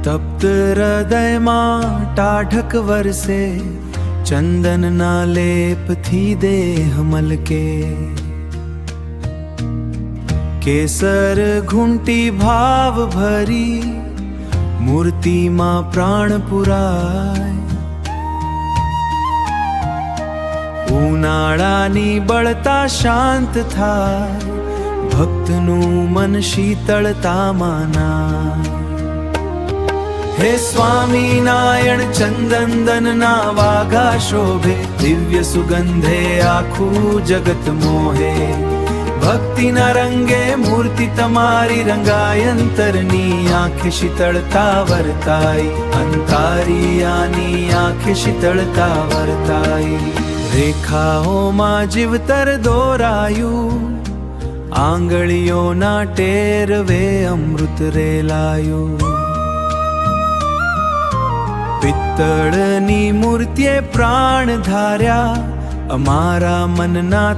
તપ્ત હૃદયમાં ટાઢક વરસે, ચંદનના લેપથી દેહ મલકે. કેસર ઘૂંટી ભાવ ભરી, મૂર્તિમાં પ્રાણ પુરાય. ઉનાળાની બળતા શાંત થાય, ભક્તનું મન શીતળતામાં નાય. હે સ્વામિનારાયણ ચંદનદનના વાઘા શોભે, દિવ્ય સુગંધે આખું જગત મોહે. ભક્તિના રંગે મૂર્તિ તમારી રંગાય, અંતરની આંખે શીતળતા વર્તાઈ. અંતારિયાની આંખે શીતળતા વર્તાઈ. રેખાઓમાં જીવતર દોરાયું, આંગળીઓના ટેરવે અમૃત રેલાયું. પિત્તળની મૂર્તિએ પ્રાણ ધાર્યા, અમારા મનના